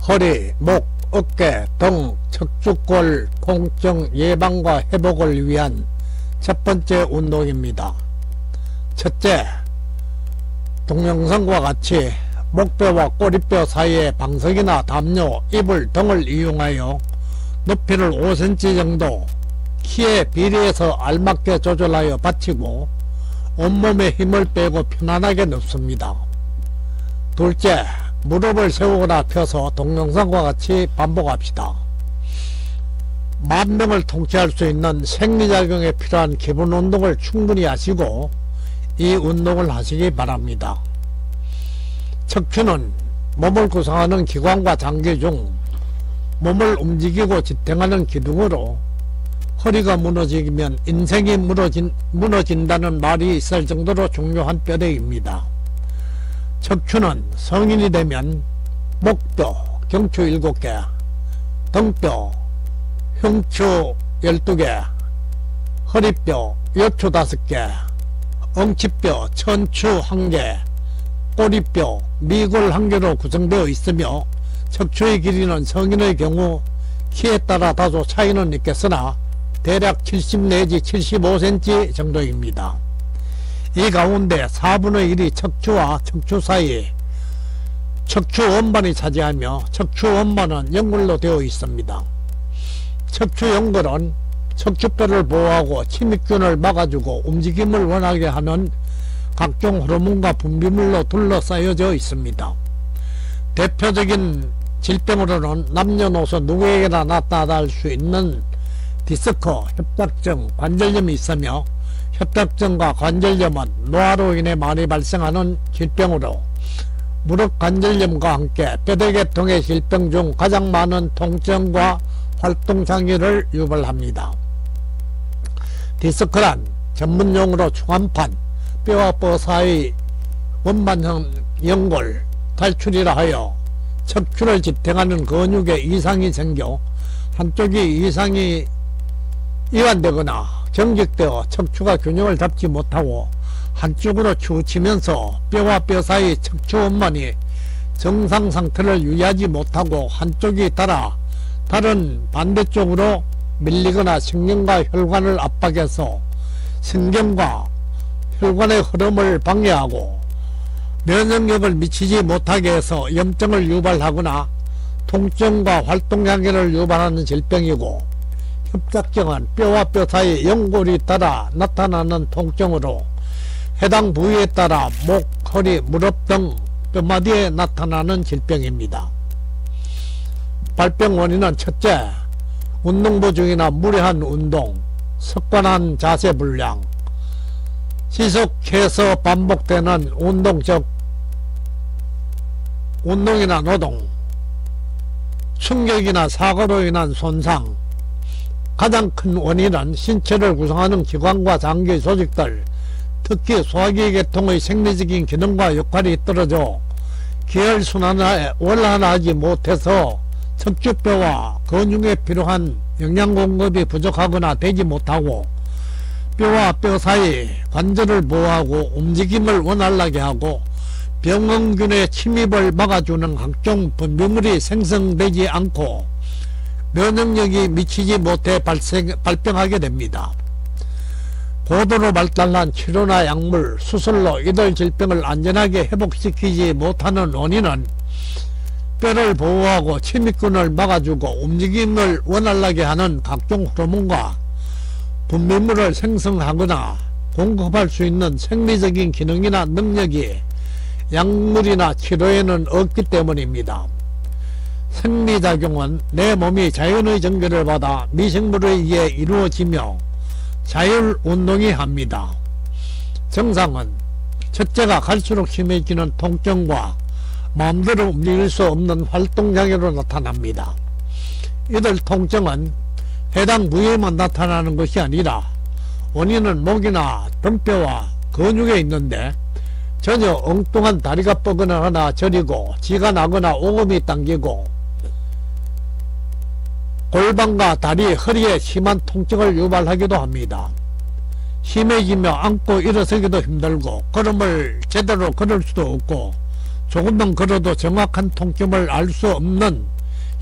허리, 목, 어깨, 등, 척추골 통증 예방과 회복을 위한 첫 번째 운동입니다. 첫째, 동영상과 같이 목뼈와 꼬리뼈 사이에 방석이나 담요, 이불 등을 이용하여 높이를 5cm 정도 키에 비례해서 알맞게 조절하여 받치고 온몸에 힘을 빼고 편안하게 눕습니다. 둘째, 무릎을 세우거나 펴서 동영상과 같이 반복합시다. 만병을 통치할 수 있는 생리작용에 필요한 기본 운동을 충분히 하시고 이 운동을 하시기 바랍니다. 척추는 몸을 구성하는 기관과 장기 중 몸을 움직이고 지탱하는 기둥으로 허리가 무너지면 인생이 무너진다는 말이 있을 정도로 중요한 뼈대입니다. 척추는 성인이 되면 목뼈, 경추 7개, 등뼈, 흉추 12개, 허리뼈, 여추 5개, 엉치뼈, 천추 1개, 꼬리뼈, 미골 1개로 구성되어 있으며 척추의 길이는 성인의 경우 키에 따라 다소 차이는 있겠으나 대략 70 내지 75cm 정도입니다. 이 가운데 4분의 1이 척추와 척추 사이 척추 원반이 차지하며 척추 원반은 연골로 되어 있습니다. 척추 연골은 척추뼈를 보호하고 침입균을 막아주고 움직임을 원하게 하는 각종 호르몬과 분비물로 둘러싸여져 있습니다. 대표적인 질병으로는 남녀노소 누구에게나 나타날 수 있는 디스크, 협착증, 관절염이 있으며 협착증과 관절염은 노화로 인해 많이 발생하는 질병으로 무릎 관절염과 함께 뼈대계통의 질병 중 가장 많은 통증과 활동장애를 유발합니다. 디스크란 전문용어로 충한판, 뼈와 뼈 사이 원반형 연골 탈출이라 하여 척추를 지탱하는 근육에 이상이 생겨 한쪽이 이상이 이완되거나 경직되어 척추가 균형을 잡지 못하고 한쪽으로 치우치면서 뼈와 뼈 사이 척추 원반이 정상 상태를 유지하지 못하고 한쪽이 다른 반대쪽으로 밀리거나 신경과 혈관을 압박해서 신경과 혈관의 흐름을 방해하고 면역력을 미치지 못하게 해서 염증을 유발하거나 통증과 활동장애를 유발하는 질병이고, 협착증은 뼈와 뼈 사이 연골이 따라 나타나는 통증으로 해당 부위에 따라 목, 허리, 무릎 등 뼈마디에 나타나는 질병입니다. 발병 원인은 첫째, 운동부 중이나 무리한 운동, 습관한 자세 불량, 지속해서 반복되는 운동 즉 운동이나 노동, 충격이나 사고로 인한 손상. 가장 큰 원인은 신체를 구성하는 기관과 장기 조직들, 특히 소화기계통의 생리적인 기능과 역할이 떨어져 기혈순환을 원활하지 못해서 척추뼈와 근육에 필요한 영양 공급이 부족하거나 되지 못하고 뼈와 뼈 사이 관절을 보호하고 움직임을 원활하게 하고 병원균의 침입을 막아주는 각종 분비물이 생성되지 않고 면역력이 미치지 못해 발병하게 됩니다. 고도로 발달한 치료나 약물, 수술로 이들 질병을 안전하게 회복시키지 못하는 원인은 뼈를 보호하고 침입균을 막아주고 움직임을 원활하게 하는 각종 호르몬과 분비물을 생성하거나 공급할 수 있는 생리적인 기능이나 능력이 약물이나 치료에는 없기 때문입니다. 생리작용은 내 몸이 자연의 전기를 받아 미생물에 의해 이루어지며 자율운동이 합니다. 증상은 첫째가 갈수록 심해지는 통증과 마음대로 움직일 수 없는 활동장애로 나타납니다. 이들 통증은 해당 부위에만 나타나는 것이 아니라 원인은 목이나 등뼈와 근육에 있는데 전혀 엉뚱한 다리가 뻐근하거나 저리고 쥐가 나거나 오금이 당기고 골반과 다리, 허리에 심한 통증을 유발하기도 합니다. 심해지며 앉고 일어서기도 힘들고 걸음을 제대로 걸을 수도 없고 조금만 걸어도 정확한 통증을 알 수 없는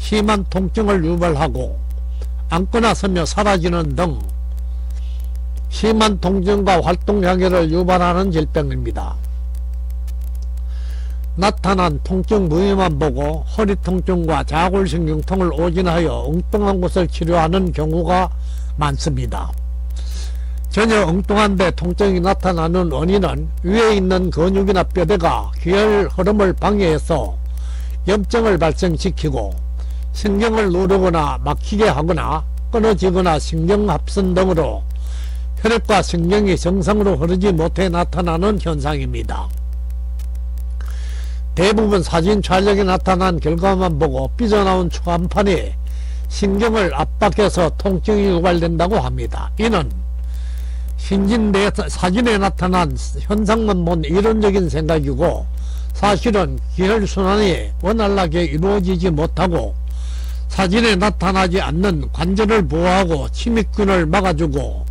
심한 통증을 유발하고 앉거나 서며 사라지는 등 심한 통증과 활동장애를 유발하는 질병입니다. 나타난 통증 부위만 보고 허리 통증과 자골신경통을 오진하여 엉뚱한 곳을 치료하는 경우가 많습니다. 전혀 엉뚱한데 통증이 나타나는 원인은 위에 있는 근육이나 뼈대가 기혈 흐름을 방해해서 염증을 발생시키고 신경을 누르거나 막히게 하거나 끊어지거나 신경합선 등으로 혈액과 신경이 정상으로 흐르지 못해 나타나는 현상입니다. 대부분 사진 촬영에 나타난 결과만 보고 삐져나온 추간판이 신경을 압박해서 통증이 유발된다고 합니다. 이는 사진에 나타난 현상만 본 이론적인 생각이고 사실은 기혈순환이 원활하게 이루어지지 못하고 사진에 나타나지 않는 관절을 보호하고 침입균을 막아주고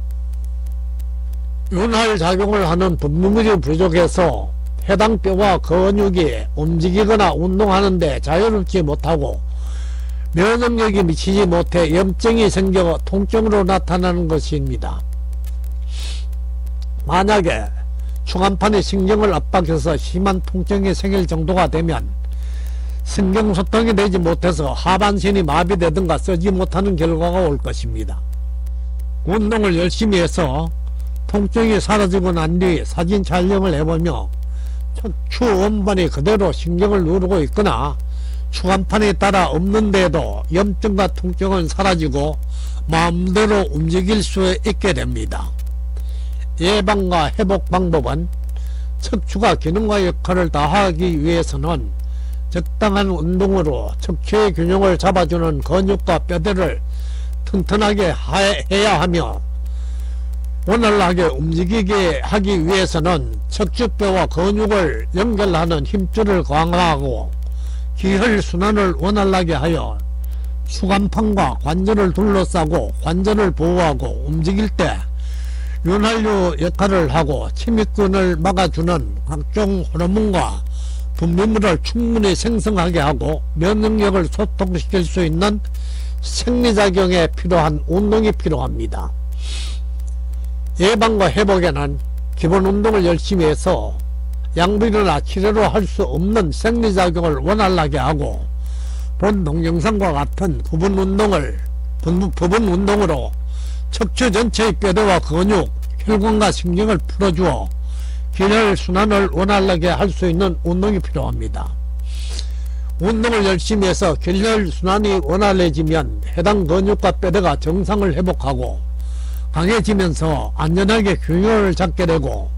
윤활작용을 하는 분비물이 부족해서 해당 뼈와 근육이 움직이거나 운동하는 데 자유롭지 못하고 면역력이 미치지 못해 염증이 생겨 통증으로 나타나는 것입니다. 만약에 추간판이 신경을 압박해서 심한 통증이 생길 정도가 되면 신경소통이 되지 못해서 하반신이 마비되든가 쓰지 못하는 결과가 올 것입니다. 운동을 열심히 해서 통증이 사라지고 난 뒤 사진 촬영을 해보며 척추 원반이 그대로 신경을 누르고 있거나 추간판에 따라 없는데도 염증과 통증은 사라지고 마음대로 움직일 수 있게 됩니다. 예방과 회복 방법은 척추가 기능과 역할을 다하기 위해서는 적당한 운동으로 척추의 균형을 잡아주는 근육과 뼈대를 튼튼하게 해야 하며 원활하게 움직이게 하기 위해서는 척추뼈와 근육을 연결하는 힘줄을 강화하고 기혈순환을 원활하게 하여 추간판과 관절을 둘러싸고 관절을 보호하고 움직일 때 윤활유 역할을 하고 침입균을 막아주는 각종 호르몬과 분비물을 충분히 생성하게 하고 면역력을 소통시킬 수 있는 생리작용에 필요한 운동이 필요합니다. 예방과 회복에는 기본 운동을 열심히 해서 약물이나 치료로 할 수 없는 생리작용을 원활하게 하고 본 동영상과 같은 부분 운동으로 척추 전체의 뼈대와 근육, 혈관과 신경을 풀어주어 기혈순환을 원활하게 할 수 있는 운동이 필요합니다. 운동을 열심히 해서 기혈순환이 원활해지면 해당 근육과 뼈대가 정상을 회복하고 강해지면서 안전하게 균형을 잡게 되고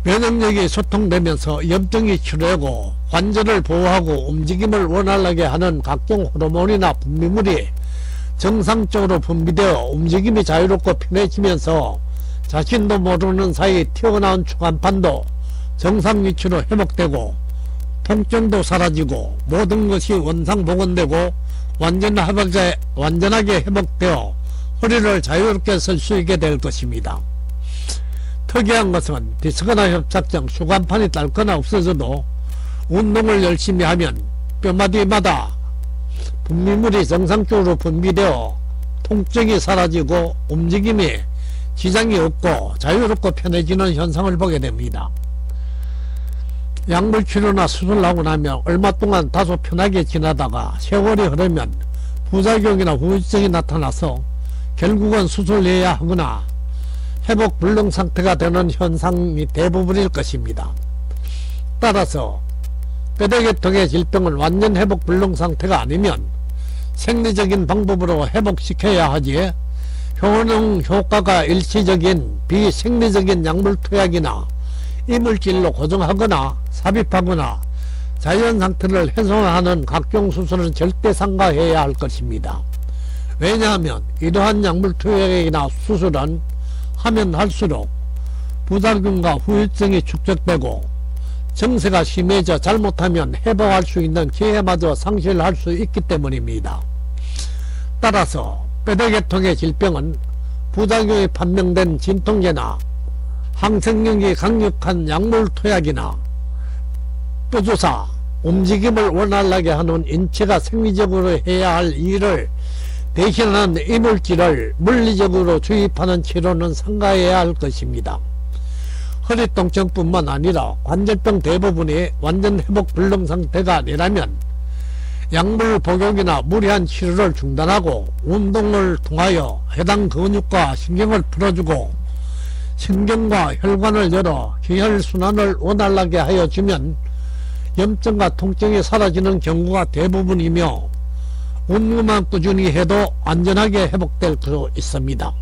면역력이 소통되면서 염증이 치료되고 관절을 보호하고 움직임을 원활하게 하는 각종 호르몬이나 분비물이 정상적으로 분비되어 움직임이 자유롭고 편해지면서 자신도 모르는 사이 튀어나온 추간판도 정상 위치로 회복되고 통증도 사라지고 모든 것이 원상복원되고 완전하게 회복되어 허리를 자유롭게 쓸 수 있게 될 것입니다. 특이한 것은 디스크나 협착증, 추간판이 닳거나 없어져도 운동을 열심히 하면 뼈마디마다 분비물이 정상적으로 분비되어 통증이 사라지고 움직임이 지장이 없고 자유롭고 편해지는 현상을 보게 됩니다. 약물치료나 수술하고 나면 얼마 동안 다소 편하게 지나다가 세월이 흐르면 부작용이나 후유증이 나타나서 결국은 수술해야 하거나 회복 불능 상태가 되는 현상이 대부분일 것입니다. 따라서 뼈대계통의 질병은 완전 회복 불능 상태가 아니면 생리적인 방법으로 회복시켜야 하지 효능 효과가 일시적인 비생리적인 약물 투약이나 이물질로 고정하거나 삽입하거나 자연 상태를 훼손하는 각종 수술은 절대 삼가해야 할 것입니다. 왜냐하면 이러한 약물 투약이나 수술은 하면 할수록 부작용과 후유증이 축적되고 증세가 심해져 잘못하면 회복할 수 있는 기회마저 상실할 수 있기 때문입니다. 따라서 뼈대계통의 질병은 부작용이 판명된 진통제나 항생력이 강력한 약물 투약이나 뼈주사, 움직임을 원활하게 하는 인체가 생리적으로 해야 할 일을 대신하는 이물질을 물리적으로 주입하는 치료는 삼가해야 할 것입니다. 허리통증뿐만 아니라 관절병 대부분이 완전 회복 불능 상태가 아니라면 약물 복용이나 무리한 치료를 중단하고 운동을 통하여 해당 근육과 신경을 풀어주고 신경과 혈관을 열어 기혈순환을 원활하게 하여 주면 염증과 통증이 사라지는 경우가 대부분이며 운동만 꾸준히 해도 안전하게 회복될 수 있습니다.